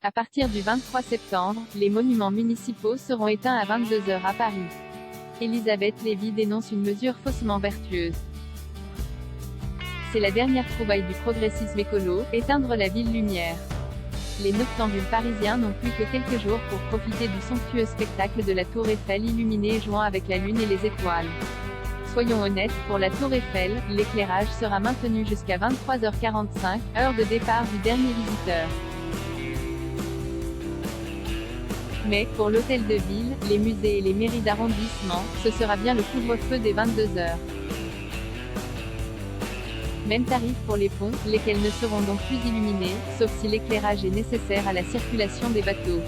À partir du 23 septembre, les monuments municipaux seront éteints à 22 h à Paris. Elisabeth Lévy dénonce une mesure faussement vertueuse. C'est la dernière trouvaille du progressisme écolo, éteindre la ville lumière. Les noctambules parisiens n'ont plus que quelques jours pour profiter du somptueux spectacle de la Tour Eiffel illuminée et jouant avec la lune et les étoiles. Soyons honnêtes, pour la Tour Eiffel, l'éclairage sera maintenu jusqu'à 23 h 45, heure de départ du dernier visiteur. Mais, pour l'hôtel de ville, les musées et les mairies d'arrondissement, ce sera bien le couvre-feu des 22 h. Même tarif pour les ponts, lesquels ne seront donc plus illuminés, sauf si l'éclairage est nécessaire à la circulation des bateaux.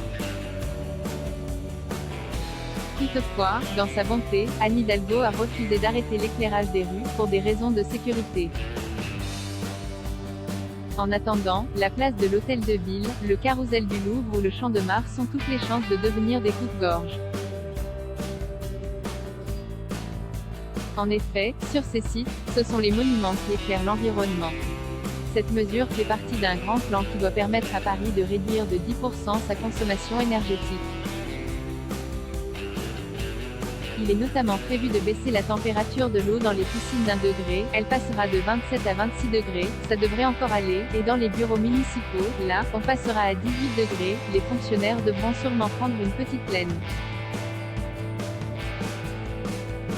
Toutefois, dans sa bonté, Anne Hidalgo a refusé d'arrêter l'éclairage des rues, pour des raisons de sécurité. En attendant, la place de l'Hôtel de Ville, le Carrousel du Louvre ou le Champ de Mars ont toutes les chances de devenir des coupe-gorge. En effet, sur ces sites, ce sont les monuments qui éclairent l'environnement. Cette mesure fait partie d'un grand plan qui doit permettre à Paris de réduire de 10% sa consommation énergétique. Il est notamment prévu de baisser la température de l'eau dans les piscines d'1 degré, elle passera de 27 à 26 degrés, ça devrait encore aller, et dans les bureaux municipaux, là, on passera à 18 degrés, les fonctionnaires devront sûrement prendre une petite laine.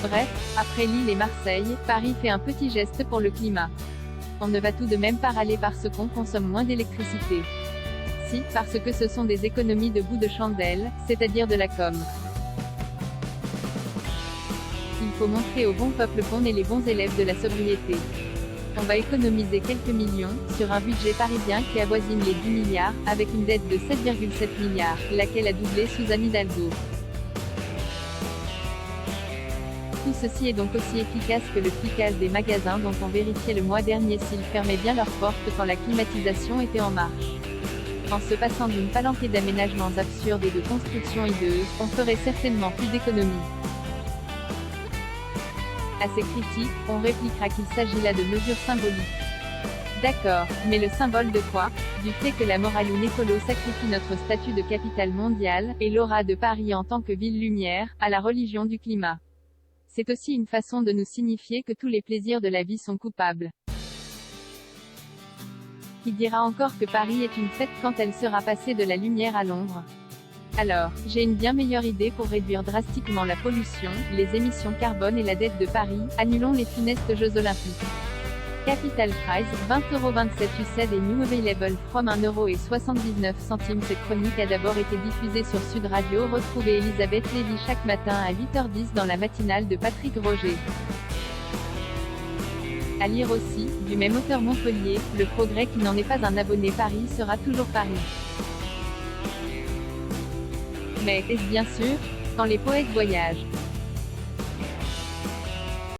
Bref, après Lille et Marseille, Paris fait un petit geste pour le climat. On ne va tout de même pas râler parce qu'on consomme moins d'électricité. Si, parce que ce sont des économies de bout de chandelle, c'est-à-dire de la com. Il faut montrer au bon peuple qu'on est les bons élèves de la sobriété. On va économiser quelques millions, sur un budget parisien qui avoisine les 10 milliards, avec une dette de 7,7 milliards, laquelle a doublé sous Anne Hidalgo. Tout ceci est donc aussi efficace que le flicage des magasins dont on vérifiait le mois dernier s'ils fermaient bien leurs portes quand la climatisation était en marche. En se passant d'une palanquée d'aménagements absurdes et de constructions hideuses, on ferait certainement plus d'économies. À ces critiques, on répliquera qu'il s'agit là de mesures symboliques. D'accord, mais le symbole de quoi? Du fait que la moraline écolo sacrifie notre statut de capitale mondiale, et l'aura de Paris en tant que ville lumière, à la religion du climat. C'est aussi une façon de nous signifier que tous les plaisirs de la vie sont coupables. Qui dira encore que Paris est une fête quand elle sera passée de la lumière à l'ombre? Alors, j'ai une bien meilleure idée pour réduire drastiquement la pollution, les émissions carbone et la dette de Paris, annulons les funestes Jeux Olympiques. Capital Prize, 20,27 € UCED et New Available from 1,79 €. Cette chronique a d'abord été diffusée sur Sud Radio. Retrouvez Elisabeth Lévy chaque matin à 8 h 10 dans la matinale de Patrick Roger. À lire aussi, du même auteur Montpellier, Le Progrès qui n'en est pas un abonné. Paris sera toujours Paris. Mais, est-ce bien sûr? Quand les poètes voyagent.